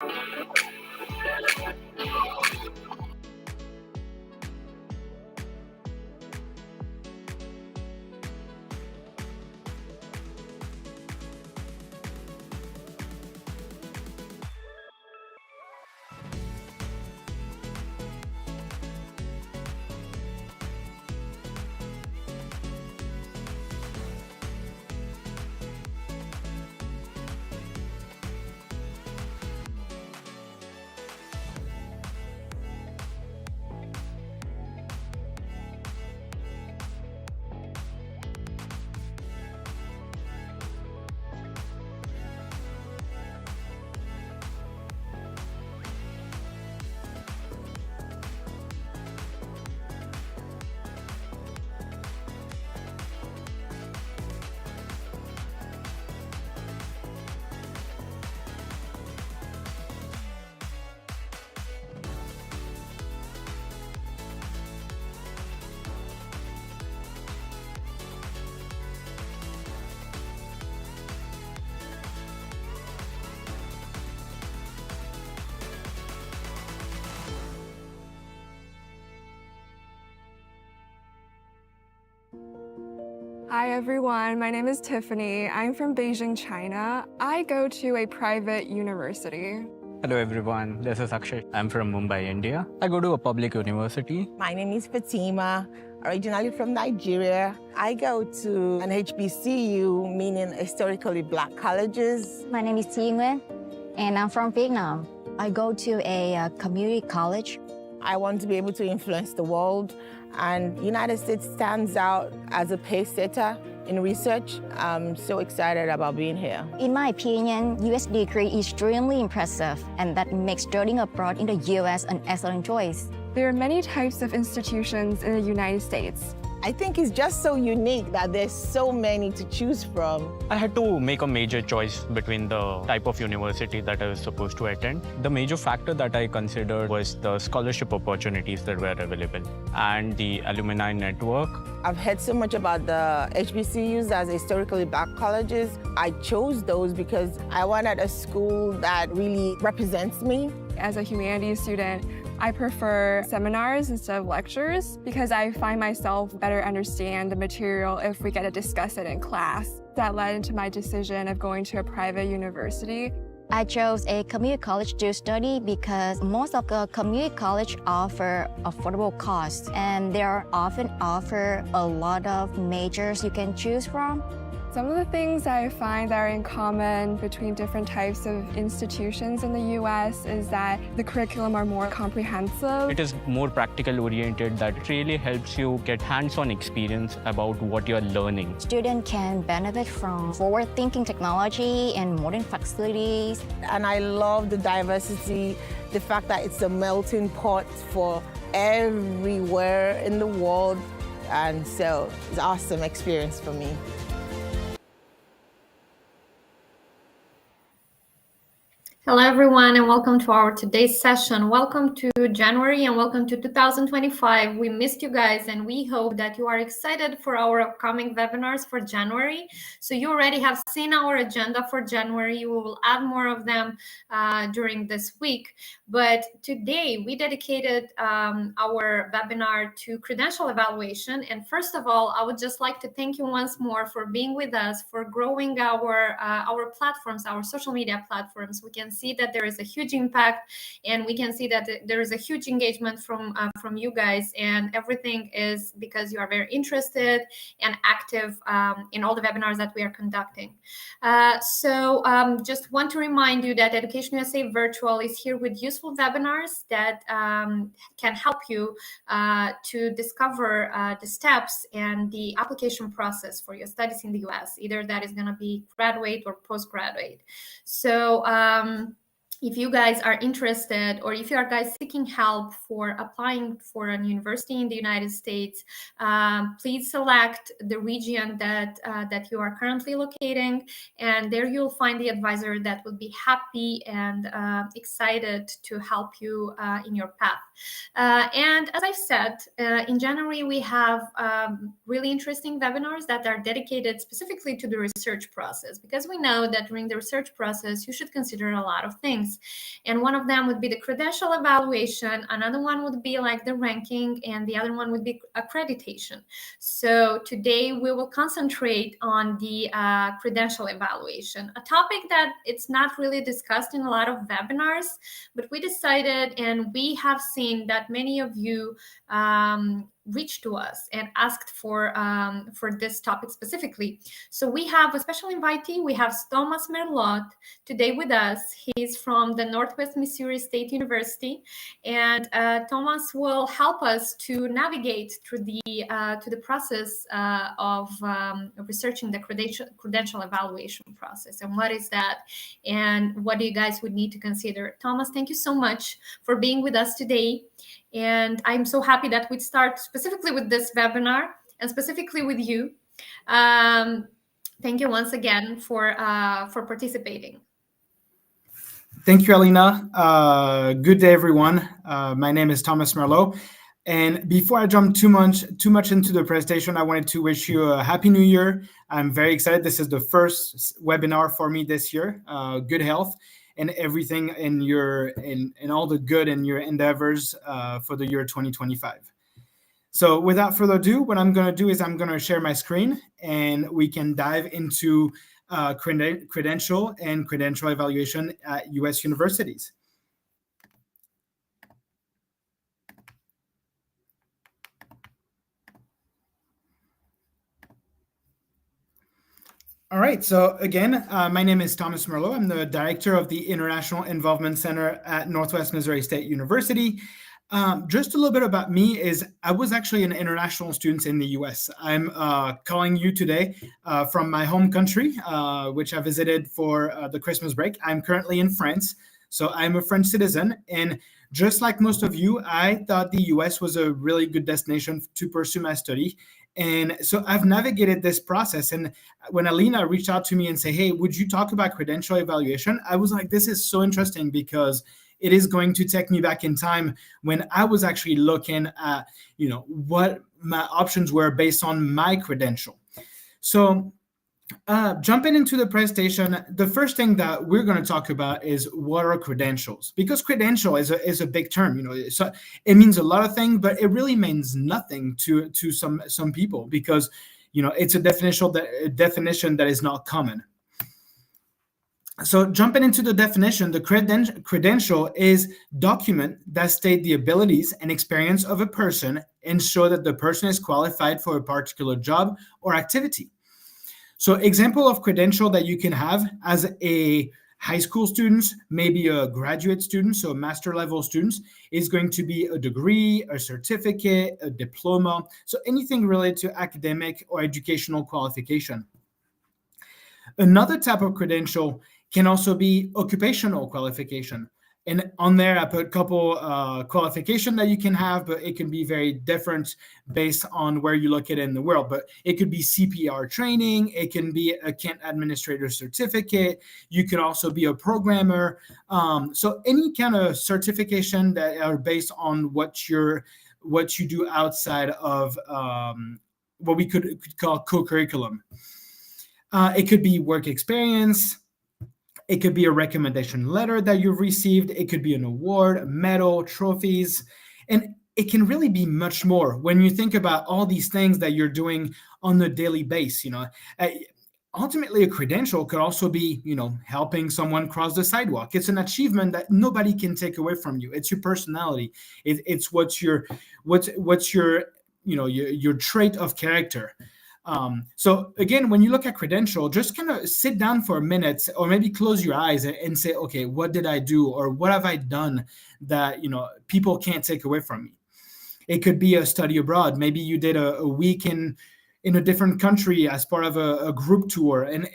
Hi everyone, my name is Tiffany. I'm from Beijing, China. I go to a private university. Hello everyone, this is Akshay. I'm from Mumbai, India. I go to a public university. My name is Fatima, originally from Nigeria. I go to an HBCU, meaning historically Black colleges. My name is Tingwen, and I'm from Vietnam. I go to a community college. I want to be able to influence the world, and United States stands out as a pace setter in research. I'm so excited about being here. In my opinion, U.S. degree is extremely impressive, and that makes studying abroad in the U.S. an excellent choice. There are many types of institutions in the United States. I think it's just so unique that there's so many to choose from. I had to make a major choice between the type of university that I was supposed to attend. The major factor that I considered was the scholarship opportunities that were available and the alumni network. I've heard so much about the HBCUs as historically Black colleges. I chose those because I wanted a school that really represents me. As a humanities student, I prefer seminars instead of lectures because I find myself better understand the material if we get to discuss it in class. That led into my decision of going to a private university. I chose a community college to study because most of the community college offer affordable costs, and they often offer a lot of majors you can choose from. Some of the things I find that are in common between different types of institutions in the U.S. is that the curriculum are more comprehensive. It is more practical oriented that really helps you get hands-on experience about what you're learning. Students can benefit from forward-thinking technology and modern facilities. And I love the diversity, the fact that it's a melting pot for everywhere in the world. And so it's an awesome experience for me. Hello, everyone, and welcome to our today's session. Welcome to January and welcome to 2025. We missed you guys, and we hope that you are excited for our upcoming webinars for January. So you already have seen our agenda for January. We will add more of them during this week. But today, we dedicated our webinar to credential evaluation. And first of all, I would just like to thank you once more for being with us, for growing our platforms, our social media platforms. We can see that there is a huge impact, and we can see that there is a huge engagement from you guys, and everything is because you are very interested and active in all the webinars that we are conducting. So just want to remind you that Education USA Virtual is here with useful webinars that can help you to discover the steps and the application process for your studies in the US, either that is going to be graduate or postgraduate. So if you guys are interested, or if you are guys seeking help for applying for a university in the United States, please select the region that you are currently locating, and there you'll find the advisor that will be happy and excited to help you in your path. And as I said, in January we have really interesting webinars that are dedicated specifically to the research process, because we know that during the research process you should consider a lot of things. things. And one of them would be the credential evaluation. Another one would be like the ranking, and the other one would be accreditation. So today we will concentrate on the credential evaluation, a topic that it's not really discussed in a lot of webinars, but we decided, and we have seen that many of you reached to us and asked for this topic specifically. So we have a special invitee. We have Thomas Merlot today with us. He's from the Northwest Missouri State University, and Thomas will help us to navigate through the process of researching the credential evaluation process, and what is that, and what do you guys would need to consider. Thomas, thank you so much for being with us today. And I'm so happy that we'd start specifically with this webinar and specifically with you. Thank you once again for participating. Thank you, Alina. Good day, everyone. My name is Thomas Merlot. And before I jump too much into the presentation, I wanted to wish you a Happy New Year. I'm very excited. This is the first webinar for me this year. Good health and everything in all the good in your endeavors for the year 2025. So without further ado, what I'm going to do is I'm going to share my screen, and we can dive into credential and credential evaluation at U.S. universities. All right, so again, my name is Thomas Merlot. I'm the director of the International Involvement Center at Northwest Missouri State University. Just a little bit about me is I was actually an international student in the U.S. I'm calling you today from my home country, which I visited for the Christmas break. I'm currently in France, so I'm a French citizen. And just like most of you, I thought the U.S. was a really good destination to pursue my study. And so I've navigated this process. And when Alina reached out to me and said, hey, would you talk about credential evaluation? I was like, this is so interesting because it is going to take me back in time when I was actually looking at, what my options were based on my credential. So jumping into the presentation, the first thing that we're going to talk about is what are credentials, because credential is a big term. So it means a lot of things, but it really means nothing to some people because it's a definition that is not common. So jumping into the definition, the credential is document that state the abilities and experience of a person and show that the person is qualified for a particular job or activity. So example of credential that you can have as a high school student, maybe a graduate student, so master level students, is going to be a degree, a certificate, a diploma, so anything related to academic or educational qualification. Another type of credential can also be occupational qualification. And on there, I put a couple qualification that you can have, but it can be very different based on where you look at it in the world. But it could be CPR training. It can be a Kent administrator certificate. You could also be a programmer. So any kind of certification that are based on what you do outside of what we could call co-curriculum. It could be work experience. It could be a recommendation letter that you've received. It could be an award, a medal, trophies, and it can really be much more when you think about all these things that you're doing on a daily basis. Ultimately, a credential could also be, helping someone cross the sidewalk. It's an achievement that nobody can take away from you. It's your personality. It's what's your trait of character. So again, when you look at credential, just kind of sit down for a minute or maybe close your eyes and say, okay, what did I do or what have I done that, people can't take away from me? It could be a study abroad. Maybe you did a week in a different country as part of a group tour. And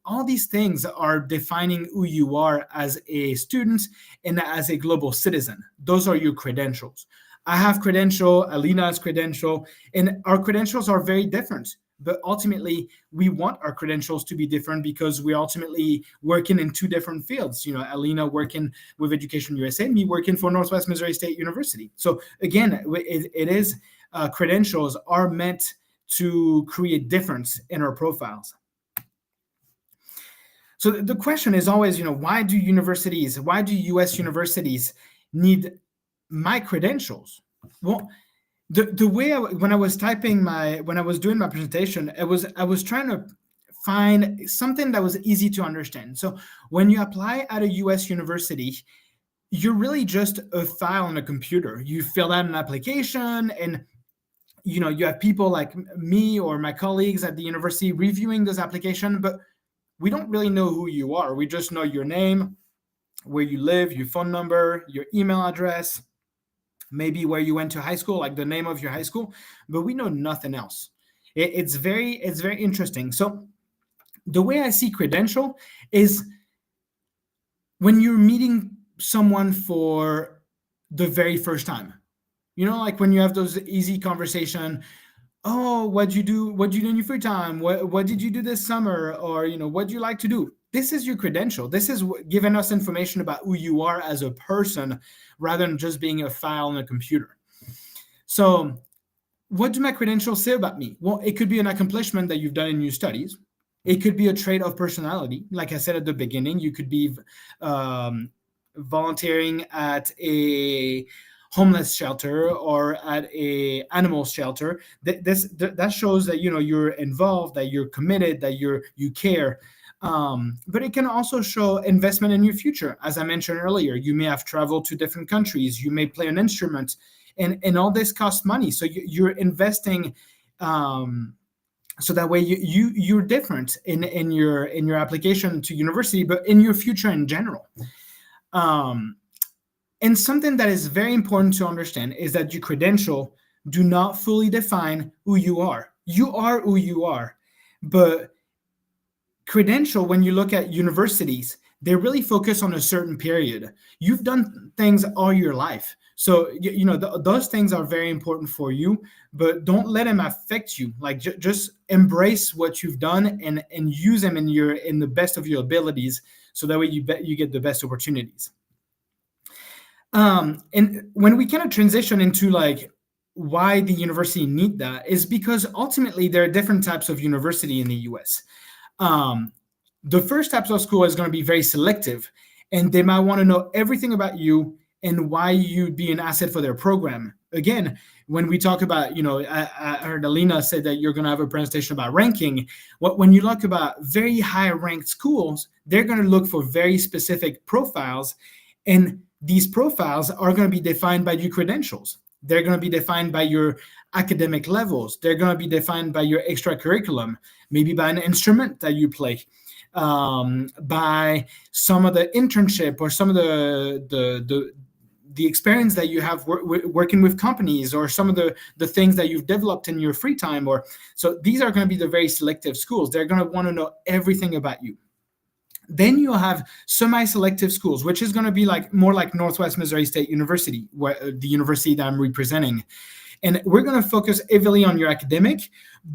all these things are defining who you are as a student and as a global citizen. Those are your credentials. I have credential, Alina has credential, and our credentials are very different. But ultimately, we want our credentials to be different because we're ultimately working in two different fields. Alina working with Education USA, me working for Northwest Missouri State University. So again, it is credentials are meant to create difference in our profiles. So the question is always, why do U.S. universities need my credentials? Well, the way when I was doing my presentation, I was trying to find something that was easy to understand. So when you apply at a U.S. university, you're really just a file on a computer. You fill out an application, and you have people like me or my colleagues at the university reviewing this application, but we don't really know who you are. We just know your name, where you live, your phone number, your email address, maybe where you went to high school, like the name of your high school, but we know nothing else. It's very interesting. So the way I see credential is when you're meeting someone for the very first time, like when you have those easy conversation. Oh, what'd you do in your free time? What did you do this summer? Or, what do you like to do? This is your credential. This is giving us information about who you are as a person, rather than just being a file on a computer. So what do my credentials say about me? Well, it could be an accomplishment that you've done in your studies. It could be a trait of personality. Like I said at the beginning, you could be volunteering at a homeless shelter or at a animal shelter. That shows that you're involved, that you're committed, that you care. But it can also show investment in your future. As I mentioned earlier, you may have traveled to different countries, you may play an instrument, and all this costs money. So you're investing, so that way you're different in your application to university, but in your future in general. And something that is very important to understand is that your credential do not fully define who you are. You are who you are. But credential, when you look at universities, they really focus on a certain period. You've done things all your life. So, those things are very important for you, but don't let them affect you. Like, just embrace what you've done and use them in the best of your abilities. So that way you get the best opportunities. And when we kind of transition into like why the university need that, is because ultimately there are different types of university in the US. The first type of school is going to be very selective, and they might want to know everything about you and why you'd be an asset for their program. Again, when we talk about, I heard Alina said that you're going to have a presentation about ranking. When you look about very high ranked schools, they're going to look for very specific profiles, and these profiles are going to be defined by your credentials. They're going to be defined by your academic levels. They're going to be defined by your extracurriculum, maybe by an instrument that you play, by some of the internship or some of the experience that you have working with companies, or some of the things that you've developed in your free time. So these are going to be the very selective schools. They're going to want to know everything about you. Then you'll have semi-selective schools, which is going to be more like Northwest Missouri State University, the university that I'm representing. And we're going to focus heavily on your academic,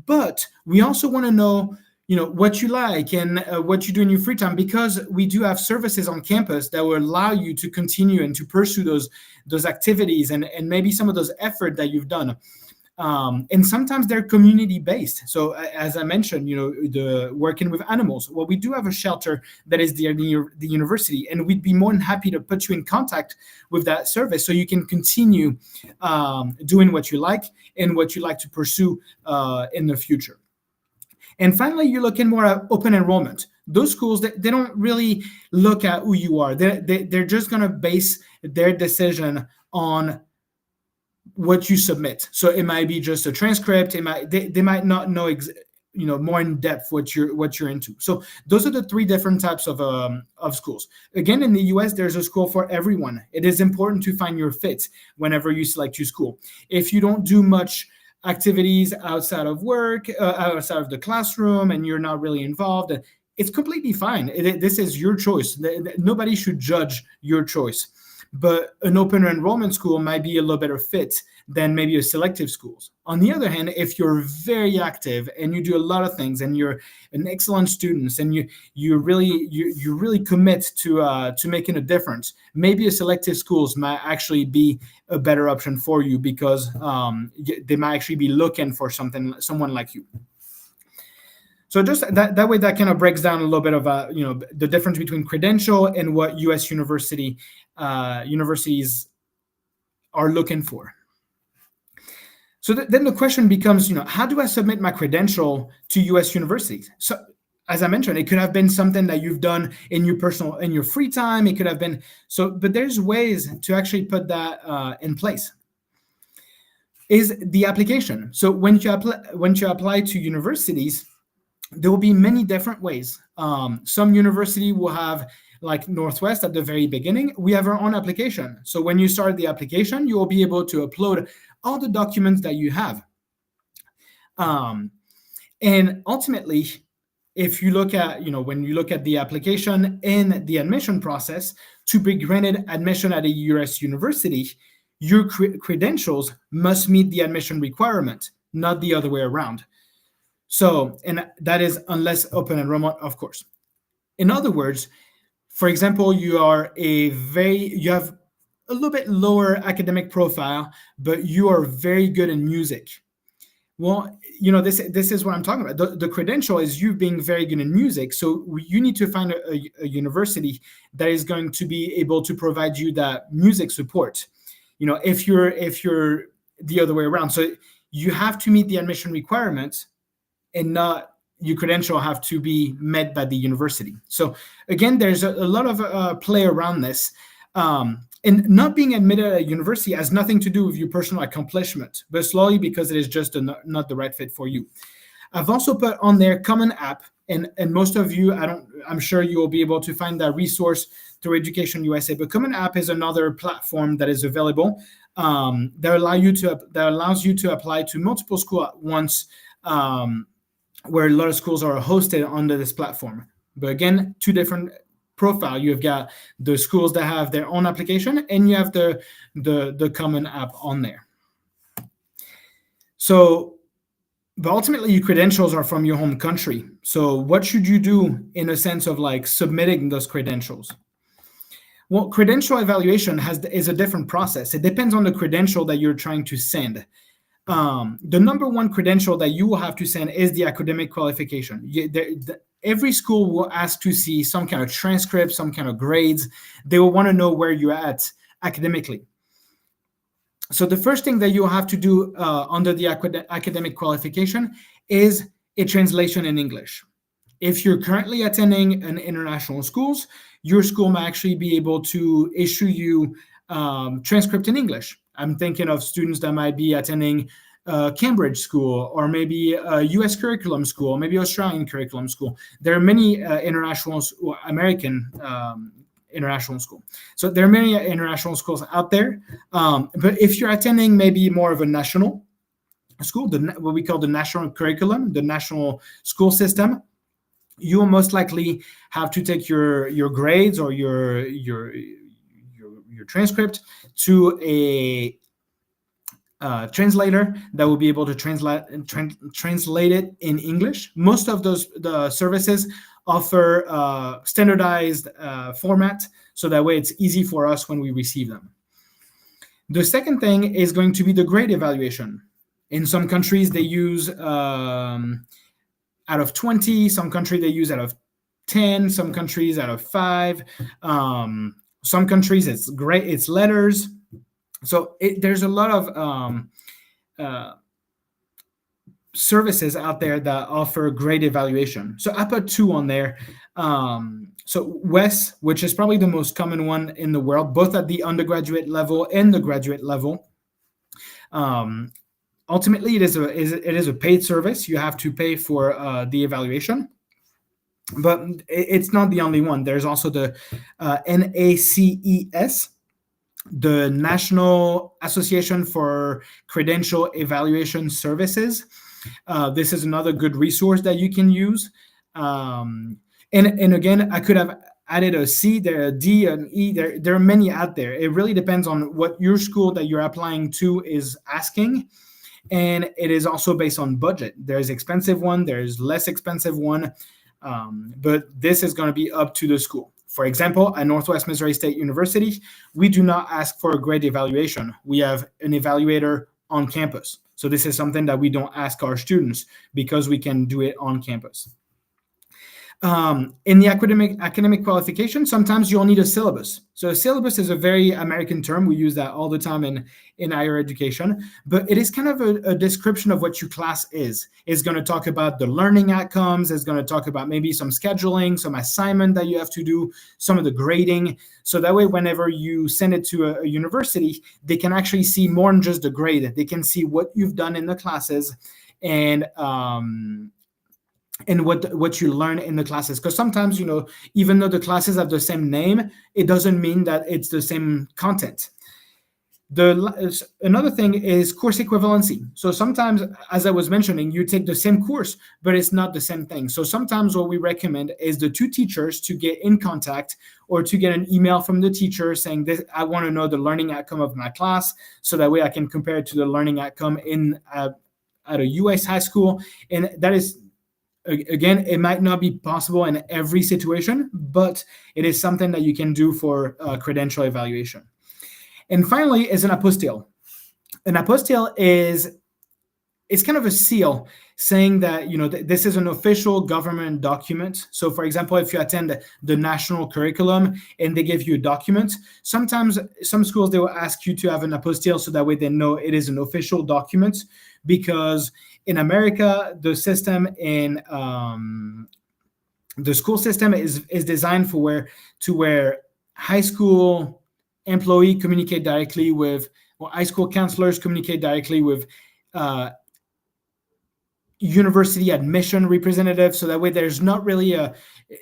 but we also want to know, what you like and what you do in your free time, because we do have services on campus that will allow you to continue and to pursue those activities and maybe some of those efforts that you've done. And sometimes they're community-based. So as I mentioned, the working with animals. Well, we do have a shelter that is near the university, and we'd be more than happy to put you in contact with that service so you can continue doing what you like and what you like to pursue in the future. And finally, you're looking more at open enrollment. Those schools, they don't really look at who you are. They're just going to base their decision on what you submit. So it might be just a transcript. They might not know more in depth what you're into. So those are the three different types of schools. Again, in the US, there's a school for everyone. It is important to find your fit whenever you select your school. If you don't do much activities outside of work, outside of the classroom, and you're not really involved, it's completely fine. This is your choice. Nobody should judge your choice. But an open enrollment school might be a little better fit than maybe a selective schools. On the other hand, if you're very active and you do a lot of things and you're an excellent student and you really commit to making a difference, maybe a selective schools might actually be a better option for you, because they might actually be looking for someone like you. So just that way, that kind of breaks down a little bit of the difference between credential and what U.S. universities are looking for. So then the question becomes, how do I submit my credential to U.S. universities? So as I mentioned, it could have been something that you've done in your free time. It could have been but there's ways to actually put that in place. Is the application. So when you apply to universities, there will be many different ways. Some university will have, like Northwest at the very beginning, we have our own application. So when you start the application, you will be able to upload all the documents that you have. And ultimately, if you look at, when you look at the application and the admission process, to be granted admission at a U.S. university, your credentials must meet the admission requirement, not the other way around. So, and that is unless open enrollment, of course. In other words, for example, you have a little bit lower academic profile, but you are very good in music. Well, this is what I'm talking about. The credential is you being very good in music. So you need to find a university that is going to be able to provide you that music support. If you're the other way around. So you have to meet the admission requirements, and not your credential have to be met by the university. So again, there's a lot of play around this. And not being admitted at a university has nothing to do with your personal accomplishment, but slowly because it is just not the right fit for you. I've also put on there Common App, and most of you, I'm sure you will be able to find that resource through Education USA. But Common App is another platform that is available that allows you to apply to multiple schools at once, where a lot of schools are hosted under this platform. But again, two different profile. You've got the schools that have their own application, and you have the Common App on there. So, but ultimately, your credentials are from your home country. So what should you do in a sense of like submitting those credentials? Well, credential evaluation is a different process. It depends on the credential that you're trying to send. The number one credential that you will have to send is the academic qualification. Every school will ask to see some kind of transcript, some kind of grades. They will want to know where you're at academically. So the first thing that you'll have to do under the academic qualification is a translation in English. If you're currently attending an international schools, your school may actually be able to issue you transcript in English. I'm thinking of students that might be attending Cambridge school, or maybe a U.S. curriculum school, maybe Australian curriculum school. There are many American international school. So there are many international schools out there. But if you're attending maybe more of a national school, what we call the national curriculum, the national school system, you will most likely have to take your grades or your transcript to a translator that will be able to translate it in English. Most of the services offer standardized format, so that way it's easy for us when we receive them. The second thing is going to be the grade evaluation. In some countries, they use out of 20, some countries they use out of 10, some countries out of 5. Some countries it's letters. So there's a lot of services out there that offer grade evaluation. So I put 2 on there. So WES, which is probably the most common one in the world, both at the undergraduate level and the graduate level. Ultimately, it is a paid service. You have to pay for the evaluation. But it's not the only one. There's also the NACES, the National Association for Credential Evaluation Services. This is another good resource that you can use. And again, I could have added a C, there, a D, an E. There are many out there. It really depends on what your school that you're applying to is asking. And it is also based on budget. There's expensive one, there's less expensive one. But this is going to be up to the school. For example, at Northwest Missouri State University, we do not ask for a grade evaluation. We have an evaluator on campus. So this is something that we don't ask our students because we can do it on campus. In the academic qualification, sometimes you'll need a syllabus. So a syllabus is a very American term. We use that all the time in higher education, but it is kind of a description of what your class is. It's going to talk about the learning outcomes. It's going to talk about maybe some scheduling, some assignment that you have to do, some of the grading. So that way, whenever you send it to a university, they can actually see more than just the grade. They can see what you've done in the classes and what you learn in the classes. Because sometimes, even though the classes have the same name, it doesn't mean that it's the same content. Another thing is course equivalency. So sometimes, as I was mentioning, you take the same course, but it's not the same thing. So sometimes what we recommend is the two teachers to get in contact or to get an email from the teacher saying, this, I want to know the learning outcome of my class, so that way I can compare it to the learning outcome at a US high school. And that is, again, it might not be possible in every situation, but it is something that you can do for credential evaluation. And finally is an apostille. An apostille it's kind of a seal saying that, this is an official government document. So for example, if you attend the national curriculum and they give you a document, sometimes some schools, they will ask you to have an apostille so that way they know it is an official document, because in America, the system in the school system is designed where high school employee communicate directly with, or high school counselors communicate directly with university admission representatives. So that way there's not really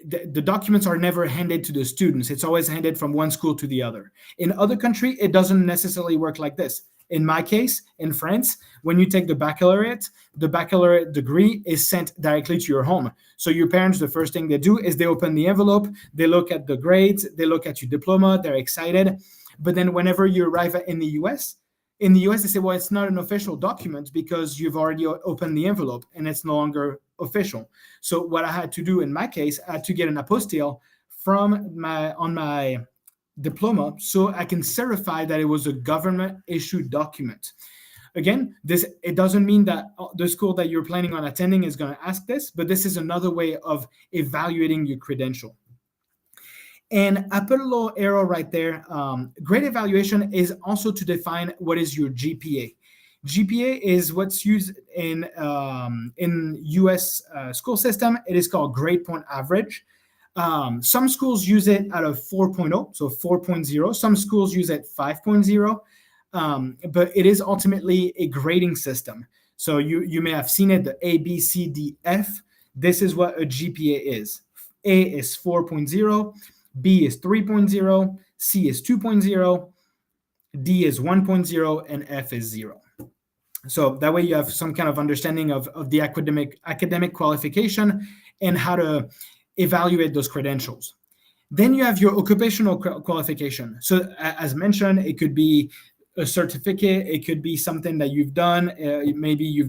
the documents are never handed to the students. It's always handed from one school to the other. In other countries, it doesn't necessarily work like this. In my case, in France, when you take the baccalaureate degree is sent directly to your home. So your parents, the first thing they do is they open the envelope, they look at the grades, they look at your diploma, they're excited. But then whenever you arrive in the US, they say, well, it's not an official document because you've already opened the envelope and it's no longer official. So what I had to do in my case, I had to get an apostille on my diploma so I can certify that it was a government issued document. Again, it doesn't mean that the school that you're planning on attending is going to ask this, but this is another way of evaluating your credential. And I put a little arrow right there. Grade evaluation is also to define what is your GPA. GPA is what's used in U.S. School system. It is called grade point average. Some schools use it at a 4.0, so 4.0. Some schools use it 5.0, but it is ultimately a grading system. So you may have seen it, the A, B, C, D, F. This is what a GPA is. A is 4.0, B is 3.0, C is 2.0, D is 1.0, and F is 0. So that way you have some kind of understanding of the academic qualification and how to evaluate those credentials. Then you have your occupational qualification. So as mentioned, it could be a certificate. It could be something that you've done. Maybe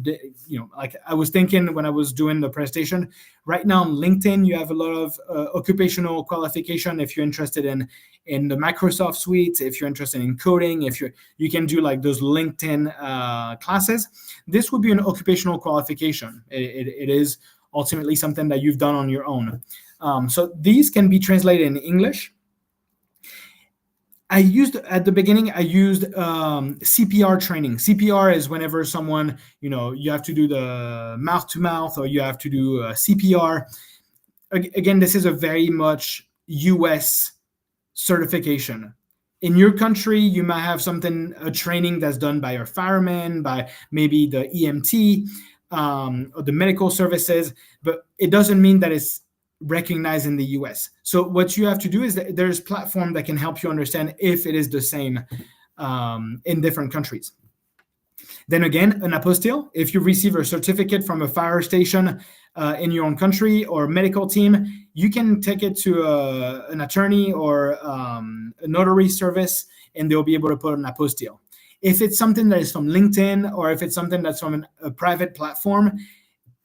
like I was thinking when I was doing the presentation, right now on LinkedIn, you have a lot of occupational qualification. If you're interested in the Microsoft suite, if you're interested in coding, you can do like those LinkedIn classes. This would be an occupational qualification. It is ultimately something that you've done on your own. So these can be translated in English. At the beginning, I used CPR training. CPR is whenever someone, you have to do the mouth-to-mouth or you have to do CPR. Again, this is a very much US certification. In your country, you might have a training that's done by your fireman, by maybe the EMT, or the medical services, but it doesn't mean that it's recognized in the US. So what you have to do is that there's a platform that can help you understand if it is the same in different countries. Then again, an apostille, if you receive a certificate from a fire station in your own country or medical team, you can take it to an attorney or a notary service and they'll be able to put an apostille. If it's something that is from LinkedIn or if it's something that's from a private platform,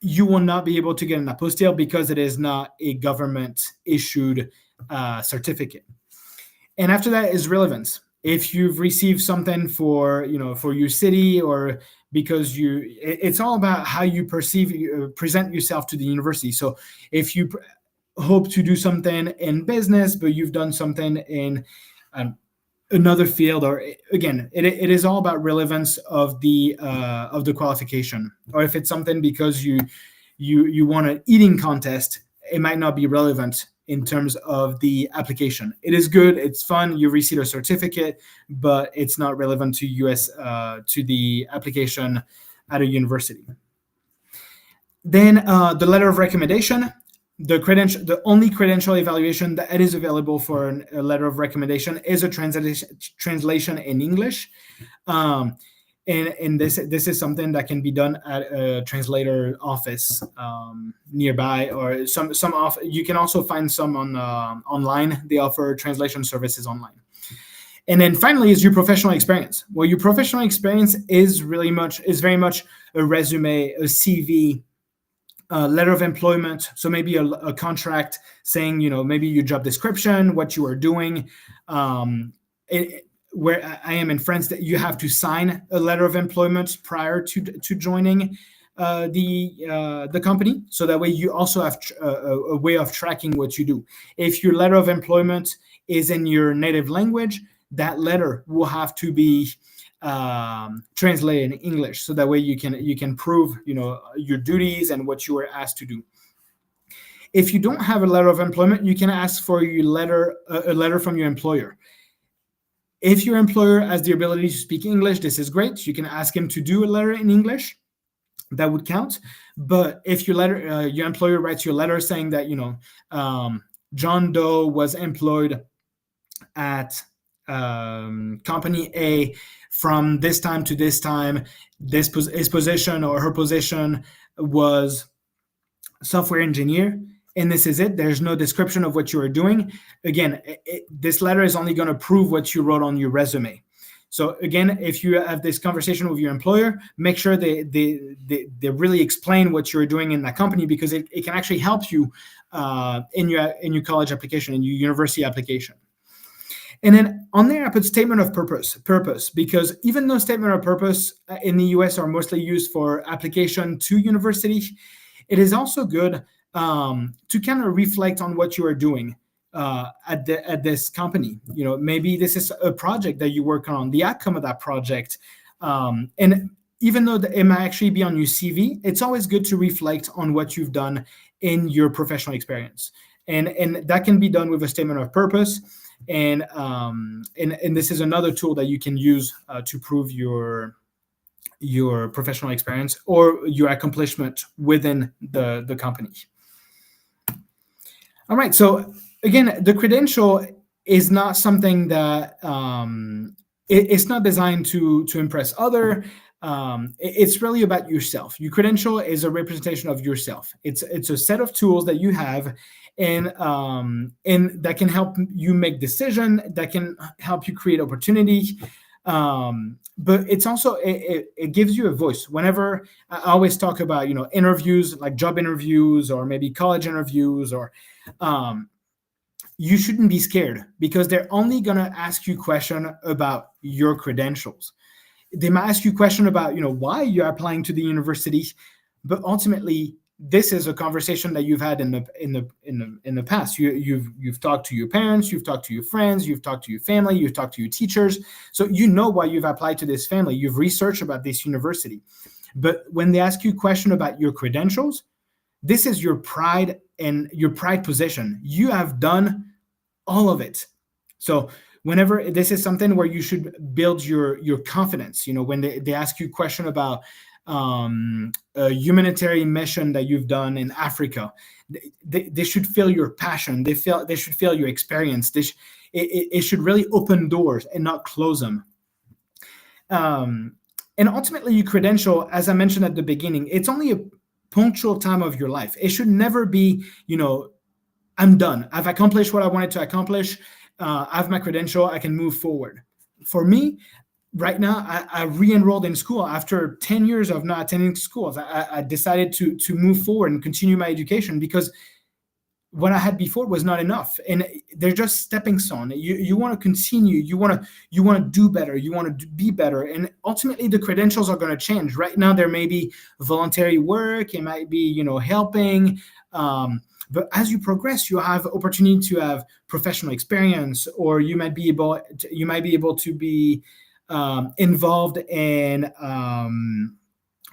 you will not be able to get an apostille because it is not a government-issued certificate. And after that is relevance. If you've received something for your city or because it's all about how you present yourself to the university. So if you hope to do something in business, but you've done something in another field, or again, it is all about relevance of the qualification. Or if it's something because you want an eating contest, it might not be relevant in terms of the application. It is good, it's fun, you receive a certificate, but it's not relevant to to the application at a university. Then the letter of recommendation. The only credential evaluation that is available for a letter of recommendation is a translation in English. And this is something that can be done at a translator office nearby, or you can also find some online. They offer translation services online. And then finally is your professional experience. Well, your professional experience is very much a resume, a CV, letter of employment. So maybe a contract saying, maybe your job description, what you are doing. Where I am in France, that you have to sign a letter of employment prior to joining the company. So that way you also have a way of tracking what you do. If your letter of employment is in your native language, that letter will have to be translated in English, so that way you can prove your duties and what you were asked to do. If you don't have a letter of employment, you can ask for a letter from your employer. If your employer has the ability to speak English, this is great. You can ask him to do a letter in English. That would count. But if your employer writes you a letter saying that John Doe was employed at company A from this time to this time, his position or her position was software engineer, and this is it. There's no description of what you are doing. Again, this letter is only going to prove what you wrote on your resume. So again, if you have this conversation with your employer, make sure they really explain what you're doing in that company, because it can actually help you in your college application, in your university application. And then on there, I put statement of purpose, because even though statement of purpose in the US are mostly used for application to university, it is also good to kind of reflect on what you are doing at this company. Maybe this is a project that you work on, the outcome of that project. And even though it might actually be on your CV, it's always good to reflect on what you've done in your professional experience. And that can be done with a statement of purpose. And this is another tool that you can use to prove your professional experience or your accomplishment within the company. All right. So again, the credential is not something that it's not designed to impress other. It's really about yourself. Your credential is a representation of yourself. It's a set of tools that you have, and that can help you make decision, that can help you create opportunity. But it's also, it gives you a voice. Whenever I always talk about, interviews, like job interviews or maybe college interviews, or you shouldn't be scared, because they're only going to ask you question about your credentials. They might ask you a question about, why you're applying to the university, but ultimately, this is a conversation that you've had in the past. You've talked to your parents, you've talked to your friends, you've talked to your family, you've talked to your teachers. So you know why you've applied to this family. You've researched about this university. But when they ask you a question about your credentials, this is your pride and your pride position. You have done all of it. So whenever this is something where you should build your confidence, when they ask you a question about a humanitarian mission that you've done in Africa, they should feel your passion. They should feel your experience. It should really open doors and not close them. And ultimately, your credential, as I mentioned at the beginning, it's only a punctual time of your life. It should never be, I'm done. I've accomplished what I wanted to accomplish. I have my credential. I can move forward. For me, right now, I re-enrolled in school after 10 years of not attending schools. I decided to move forward and continue my education, because what I had before was not enough, and they're just stepping stone. You want to continue. You want to do better. You want to be better, and ultimately the credentials are going to change. Right now, there may be voluntary work. It might be helping. But as you progress, you have opportunity to have professional experience, or you might be able to be involved in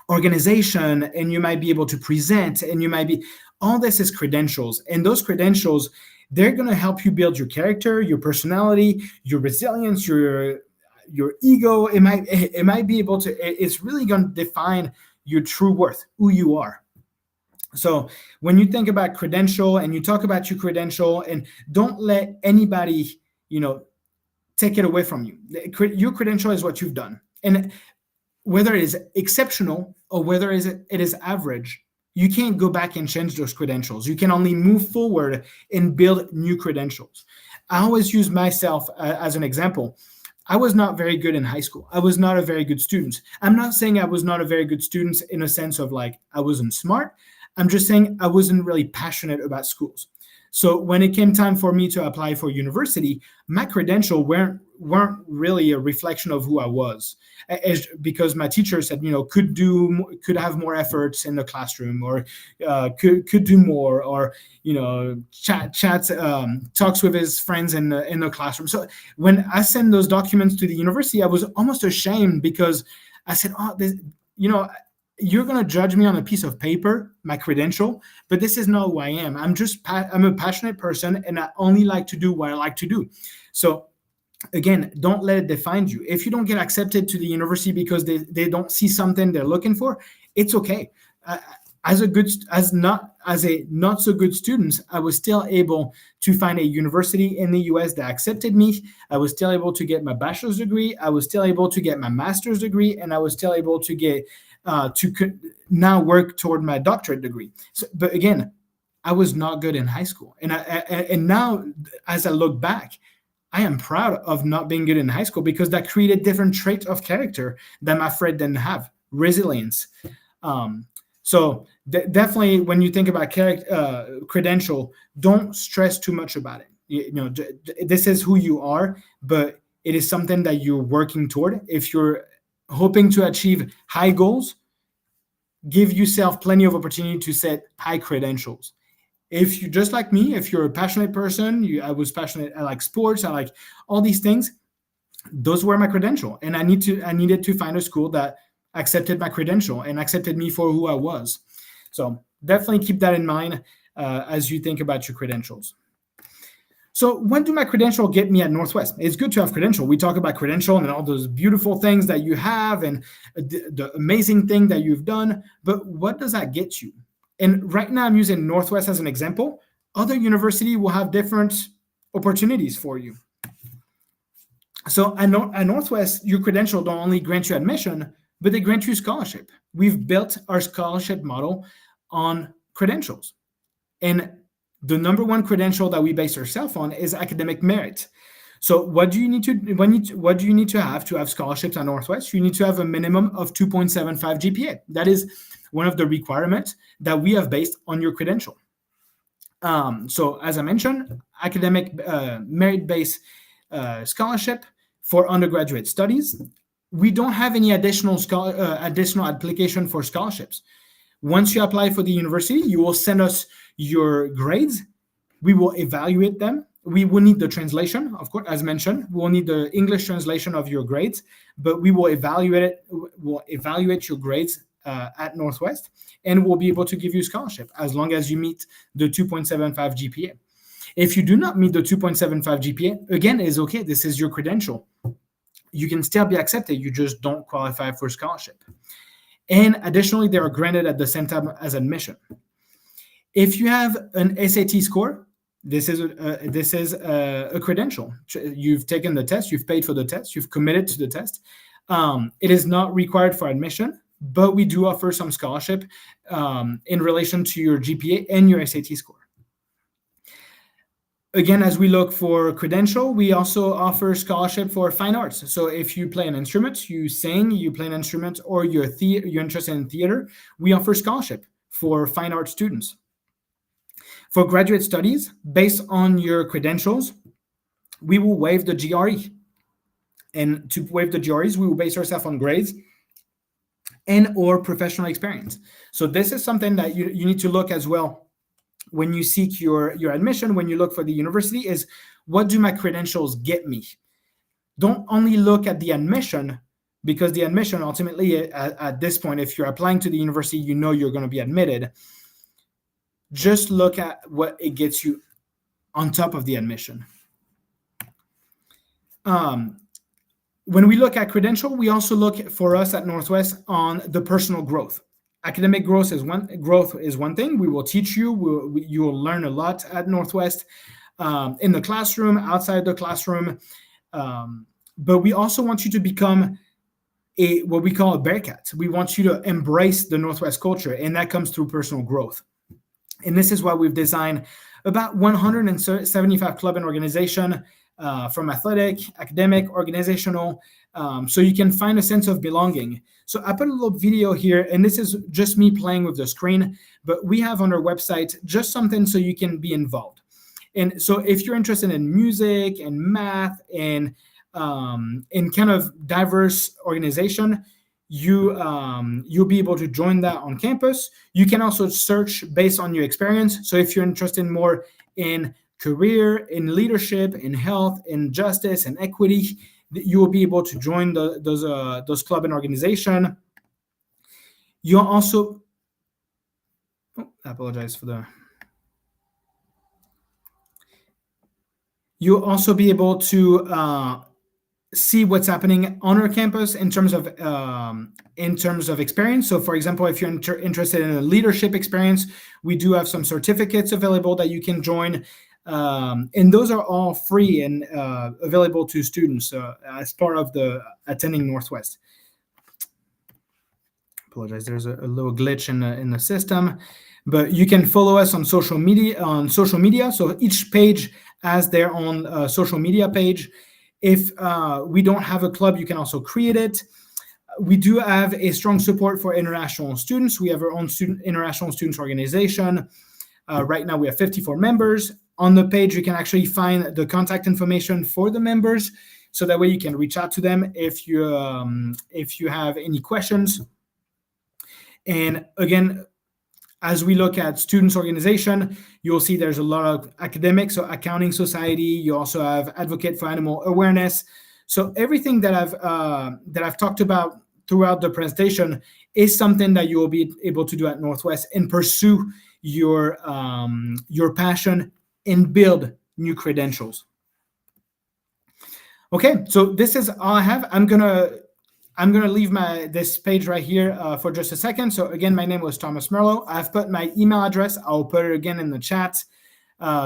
organization, and you might be able to present, and you might be, all this is credentials. And those credentials, they're going to help you build your character, your personality, your resilience, your ego. It might be able to, it's really going to define your true worth, who you are. So when you think about credential and you talk about your credential, and don't let anybody, take it away from you. Your credential is what you've done. And whether it is exceptional or whether it is average, you can't go back and change those credentials. You can only move forward and build new credentials. I always use myself as an example. I was not very good in high school. I was not a very good student. I'm not saying I was not a very good student in a sense of like I wasn't smart. I'm just saying I wasn't really passionate about schools. So when it came time for me to apply for university, my credentials weren't really a reflection of who I was, because my teacher said, could have more efforts in the classroom, or could do more, or talks with his friends in the classroom. So when I sent those documents to the university, I was almost ashamed, because I said, you're going to judge me on a piece of paper, my credential, but this is not who I am. I'm a passionate person, and I only like to do what I like to do. So again, don't let it define you. If you don't get accepted to the university because they don't see something they're looking for, it's okay. As a not so good student, I was still able to find a university in the US that accepted me. I was still able to get my bachelor's degree. I was still able to get my master's degree, and I was still able to get now work toward my doctorate degree. So, but again, I was not good in high school, and now as I look back, I am proud of not being good in high school, because that created different traits of character that my friend didn't have. Resilience. So definitely, when you think about credential, don't stress too much about it. This is who you are, but it is something that you're working toward. If you're hoping to achieve high goals, give yourself plenty of opportunity to set high credentials. If you, just like me, if you're a passionate person, I was passionate, I like sports, I like all these things, those were my credential. And I needed to find a school that accepted my credential and accepted me for who I was. So definitely keep that in mind as you think about your credentials. So when do my credential get me at Northwest? It's good to have credential. We talk about credential and all those beautiful things that you have and the amazing thing that you've done, but what does that get you? And right now I'm using Northwest as an example. Other universities will have different opportunities for you. So at Northwest, your credential don't only grant you admission, but they grant you scholarship. We've built our scholarship model on credentials. And the number one credential that we base ourselves on is academic merit. So what do you need to have scholarships at Northwest? You need to have a minimum of 2.75 GPA. That is one of the requirements that we have based on your credential. So as I mentioned, academic merit-based scholarship for undergraduate studies. We don't have any additional application for scholarships. Once you apply for the university, you will send us your grades. We will evaluate them. We will need the translation, of course, as mentioned. We will need the English translation of your grades, but we will evaluate it. We'll evaluate your grades at Northwest, and we'll be able to give you a scholarship as long as you meet the 2.75 GPA. If you do not meet the 2.75 GPA, again, it's okay. This is your credential. You can still be accepted. You just don't qualify for scholarship. And additionally, they are granted at the same time as admission. If you have an SAT score, this is a credential. You've taken the test, you've paid for the test, you've committed to the test. It is not required for admission, but we do offer some scholarship in relation to your GPA and your SAT score. Again, as we look for credential, we also offer scholarship for fine arts. So if you play an instrument, you sing, you play an instrument, or you're interested in theater, we offer scholarship for fine art students. For graduate studies, based on your credentials, we will waive the GRE. And to waive the GREs, we will base ourselves on grades and or professional experience. So this is something that you need to look as well when you seek your admission, when you look for the university, is what do my credentials get me? Don't only look at the admission, because the admission ultimately at this point, if you're applying to the university, you know you're going to be admitted. Just look at what it gets you on top of the admission. When we look at credential, we also look for us at Northwest on the personal growth. Academic growth is one thing. We will teach you. You will learn a lot at Northwest in the classroom, outside the classroom. But we also want you to become what we call a bearcat. We want you to embrace the Northwest culture, and that comes through personal growth. And this is why we've designed about 175 club and organization, from athletic, academic, organizational, so you can find a sense of belonging. So I put a little video here, and this is just me playing with the screen, but we have on our website just something so you can be involved. And so if you're interested in music and math and in kind of diverse organization, you'll be able to join that on campus. You can also search based on your experience. So if you're interested more in career, in leadership, in health, in justice, and equity, you will be able to join those club and organization. You'll also, I apologize for the. You'll also be able to see what's happening on our campus in terms of experience. So, for example, if you're interested in a leadership experience, we do have some certificates available that you can join. And those are all free and available to students as part of the attending Northwest. Apologize, there's a little glitch in the system, but you can follow us on social media. So each page has their own social media page. If we don't have a club, you can also create it. We do have a strong support for international students. We have our own international students organization. Right now we have 54 members. On the page, you can actually find the contact information for the members, so that way you can reach out to them if you have any questions. And again, as we look at students organization, you'll see there's a lot of academics, so Accounting Society. You also have Advocate for Animal Awareness. So everything that I've talked about throughout the presentation is something that you will be able to do at Northwest and pursue your passion and build new credentials. Okay, so this is all I have. I'm gonna leave this page right here for just a second. So again, my name was Thomas Merlo. I've put my email address. I'll put it again in the chat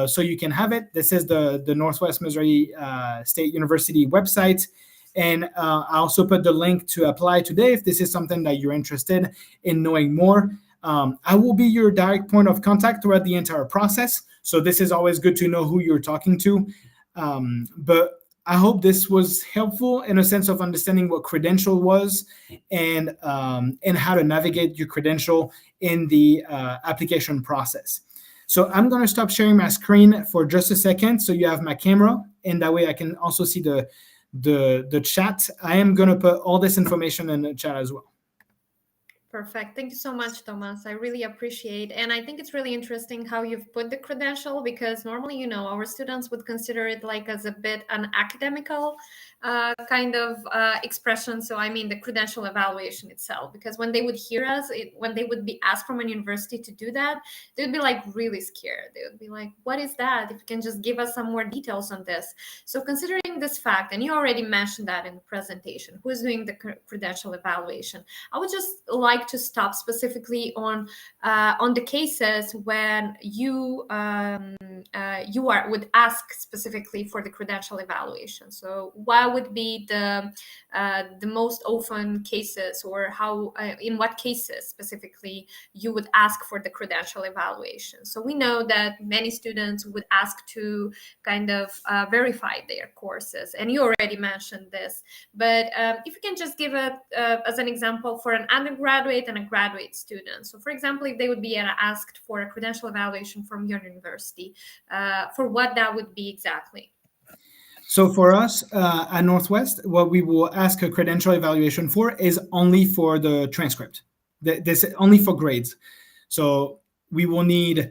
so you can have it. This is the Northwest Missouri State University website. And I also put the link to apply today if this is something that you're interested in knowing more. I will be your direct point of contact throughout the entire process. So this is always good to know who you're talking to. But I hope this was helpful in a sense of understanding what credential was and how to navigate your credential in the application process. So I'm going to stop sharing my screen for just a second so you have my camera, and that way I can also see the chat. I am going to put all this information in the chat as well. Perfect. Thank you so much, Thomas. I really appreciate. And I think it's really interesting how you've put the credential, because normally, our students would consider it like as a bit an academical kind of expression. So I mean the credential evaluation itself, because when they would hear us, when they would be asked from a university to do that, they would be like really scared. They would be like, what is that? If you can just give us some more details on this. So considering this fact, and you already mentioned that in the presentation, who is doing the credential evaluation, I would just like to stop specifically on the cases when you would ask specifically for the credential evaluation. So what would be the most often cases, or how in what cases specifically you would ask for the credential evaluation? So we know that many students would ask to kind of verify their courses, and you already mentioned this, but if you can just give it as an example for an undergraduate and a graduate student. So for example, if they would be asked for a credential evaluation from your university, for what that would be exactly? So for us at Northwest, what we will ask a credential evaluation for is only for the transcript. This only for grades. So we will need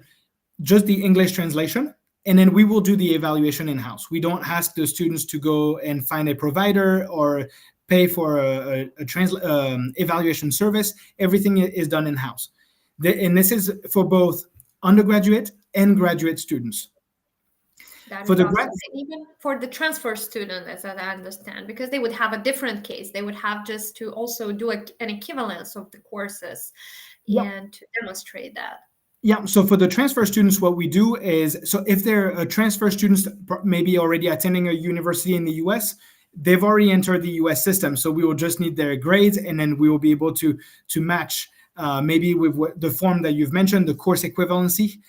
just the English translation, and then we will do the evaluation in-house. We don't ask the students to go and find a provider or pay for a evaluation service. Everything is done in-house. And this is for both undergraduate and graduate students. That For is the awesome. grad- And even for the transfer student, as I understand, because they would have a different case. They would have just to also do an equivalence of the courses and to demonstrate that. Yeah, so for the transfer students, what we do is, so if they're a transfer students, maybe already attending a university in the US, they've already entered the US system. So we will just need their grades, and then we will be able to match maybe with the form that you've mentioned, the course equivalency,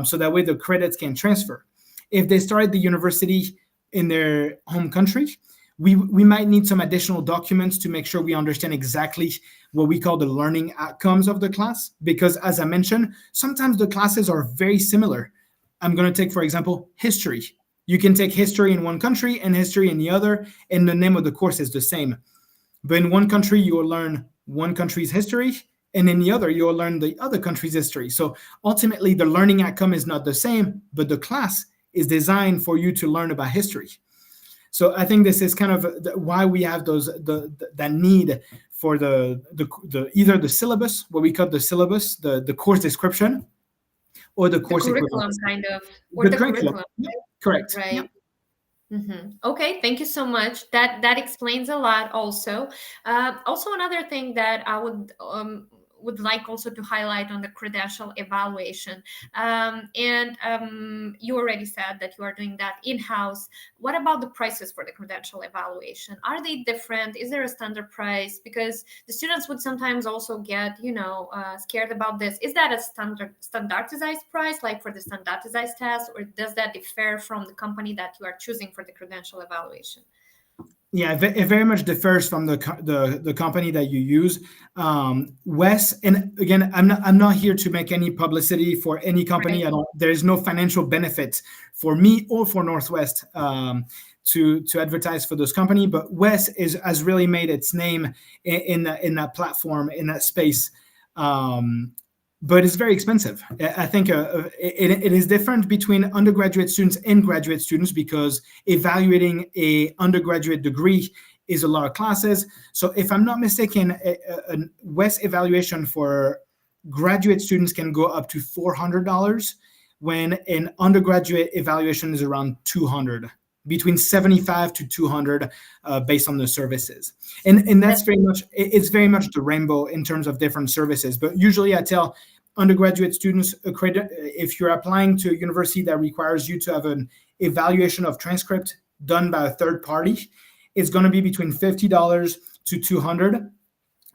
so that way the credits can transfer. If they start the university in their home country, we might need some additional documents to make sure we understand exactly what we call the learning outcomes of the class. Because as I mentioned, sometimes the classes are very similar. I'm going to take, for example, history. You can take history in one country and history in the other, and the name of the course is the same. But in one country, you will learn one country's history, and in the other, you will learn the other country's history. So ultimately, the learning outcome is not the same, but the class is designed for you to learn about history. So I think this is kind of why we have that need for the either the syllabus, what we call the syllabus, the course description, or the course curriculum kind of, or the curriculum. Correct. Right. Yeah. Mm-hmm. Okay, thank you so much. That explains a lot. Also, also another thing that I would like also to highlight on the credential evaluation. You already said that you are doing that in-house. What about the prices for the credential evaluation? Are they different? Is there a standard price? Because the students would sometimes also get, scared about this. Is that a standardized price, like for the standardized test, or does that differ from the company that you are choosing for the credential evaluation? Yeah, it very much differs from the company that you use. Wes, and again, I'm not here to make any publicity for any company. Right. There is no financial benefit for me or for Northwest to advertise for this company. But Wes has really made its name in that platform, in that space. But it's very expensive. I think it is different between undergraduate students and graduate students, because evaluating a undergraduate degree is a lot of classes. So if I'm not mistaken, a West evaluation for graduate students can go up to $400, when an undergraduate evaluation is around $200. Between 75 to 200 based on the services. And that's very much the rainbow in terms of different services. But usually I tell undergraduate students, if you're applying to a university that requires you to have an evaluation of transcript done by a third party, it's going to be between $50 to $200.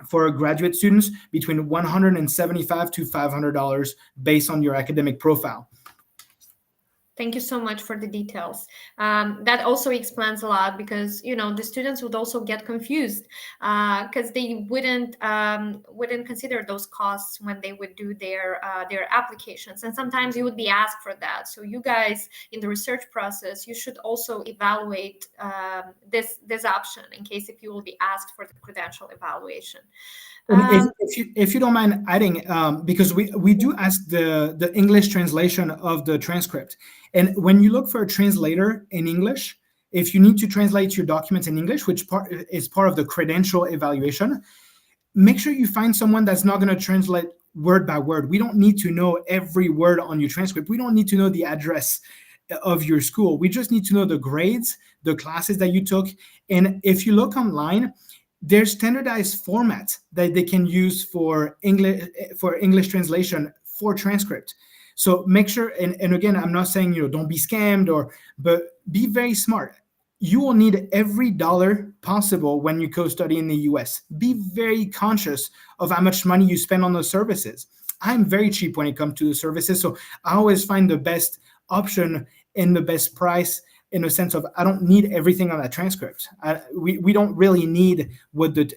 For graduate students, between $175 to $500 based on your academic profile. Thank you so much for the details. That also explains a lot, because the students would also get confused because they wouldn't consider those costs when they would do their applications, and sometimes you would be asked for that. So you guys in the research process, you should also evaluate this option in case if you will be asked for the credential evaluation. If you don't mind adding, because we do ask the English translation of the transcript. And when you look for a translator in English, if you need to translate your documents in English, which is part of the credential evaluation, make sure you find someone that's not going to translate word by word. We don't need to know every word on your transcript. We don't need to know the address of your school. We just need to know the grades, the classes that you took. And if you look online, there's standardized formats that they can use for English translation for transcript. So make sure, and again, I'm not saying, don't be scammed, but be very smart. You will need every dollar possible when you go study in the US. Be very conscious of how much money you spend on those services. I'm very cheap when it comes to the services, so I always find the best option and the best price, in a sense of I don't need everything on that transcript. We don't really need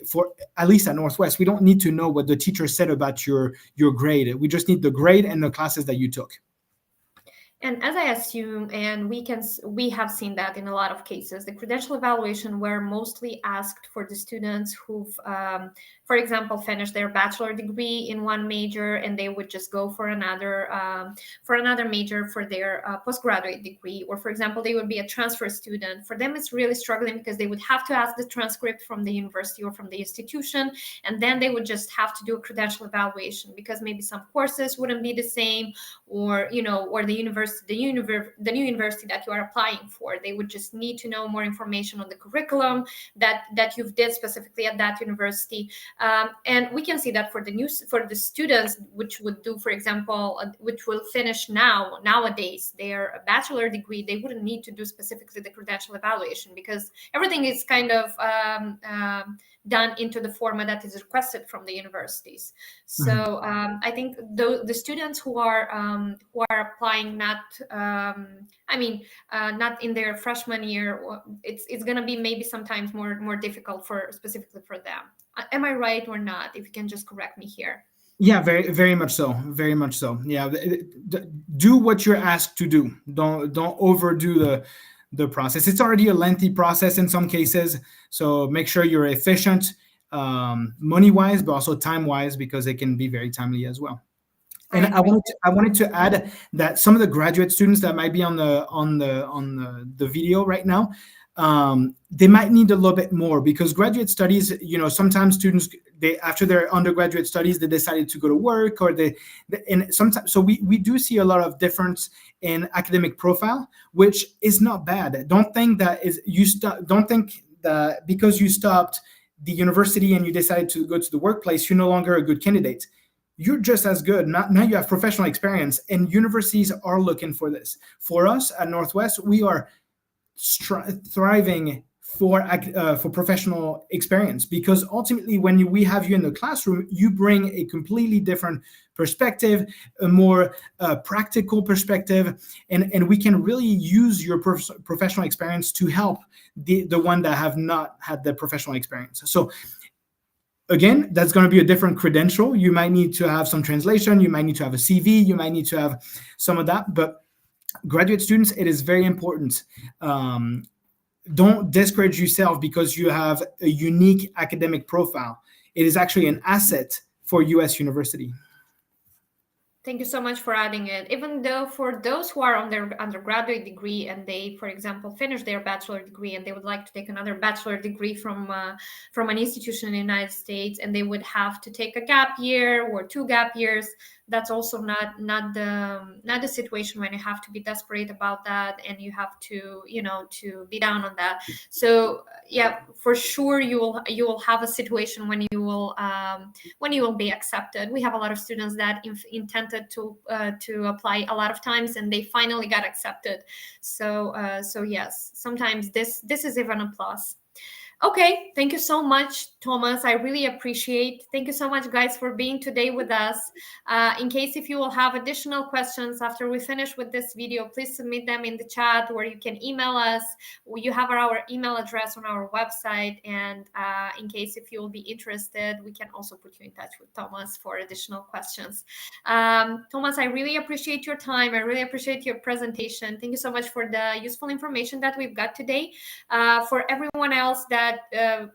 for at least at Northwest, we don't need to know what the teacher said about your grade. We just need the grade and the classes that you took. And as I assume, and we have seen that in a lot of cases, the credential evaluation were mostly asked for the students who've, for example, finished their bachelor degree in one major, and they would just go for another major for their postgraduate degree. Or, for example, they would be a transfer student. For them, it's really struggling because they would have to ask the transcript from the university or from the institution, and then they would just have to do a credential evaluation because maybe some courses wouldn't be the same, or or the new university that you are applying for, they would just need to know more information on the curriculum that you've did specifically at that university. And we can see that for the students which would do, for example, which will finish nowadays their bachelor degree, they wouldn't need to do specifically the credential evaluation because everything is kind of done into the format that is requested from the universities. So I think the students who are applying not in their freshman year, it's going to be maybe sometimes more difficult specifically for them. Am I right or not? If you can just correct me here. Yeah, very, very much so. Very much so. Yeah, do what you're asked to do. Don't overdo the process. It's already a lengthy process in some cases, so make sure you're efficient, money-wise, but also time-wise, because it can be very timely as well. And I wanted to add that some of the graduate students that might be on the video right now, they might need a little bit more, because graduate studies, sometimes students, after their undergraduate studies, they decided to go to work, or and sometimes, so we do see a lot of difference in academic profile, which is not bad. Don't think that because you stopped the university and you decided to go to the workplace, you're no longer a good candidate. You're just as good. Now you have professional experience, and universities are looking for this. For us at Northwest, we are thriving for professional experience, because ultimately when we have you in the classroom, you bring a completely different perspective, a more practical perspective, and we can really use your professional experience to help the one that have not had the professional experience. So again, that's going to be a different credential. You might need to have some translation, you might need to have a CV, you might need to have some of that, but graduate students, it is very important. Don't discourage yourself because you have a unique academic profile. It is actually an asset for U.S. University. Thank you so much for adding it. Even though for those who are on their undergraduate degree and they, for example, finish their bachelor degree and they would like to take another bachelor degree from an institution in the United States, and they would have to take a gap year or 2 gap years, that's also not the situation when you have to be desperate about that and you have to to be down on that. So yeah, for sure you will have a situation when you will be accepted. We have a lot of students that intended to apply a lot of times and they finally got accepted. So yes, sometimes this is even a plus. Okay, thank you so much, Thomas. I really appreciate. Thank you so much, guys, for being today with us. In case if you will have additional questions after we finish with this video, please submit them in the chat, or you can email us. You have our email address on our website, and in case if you will be interested, we can also put you in touch with Thomas for additional questions. Thomas, I really appreciate your time. I really appreciate your presentation. Thank you so much for the useful information that we've got today. For everyone else that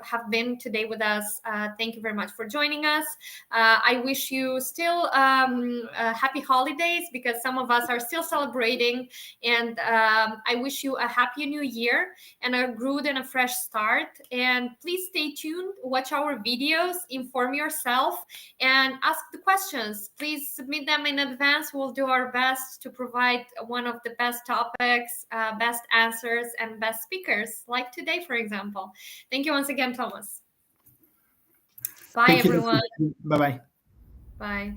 have been today with us, thank you very much for joining us. I wish you still happy holidays, because some of us are still celebrating, and I wish you a happy new year and a good and a fresh start. And please stay tuned, watch our videos, inform yourself, and ask the questions. Please submit them in advance. We'll do our best to provide one of the best topics, best answers, and best speakers, like today, for example. Thank you once again, Thomas. Bye, everyone. Bye-bye. Bye.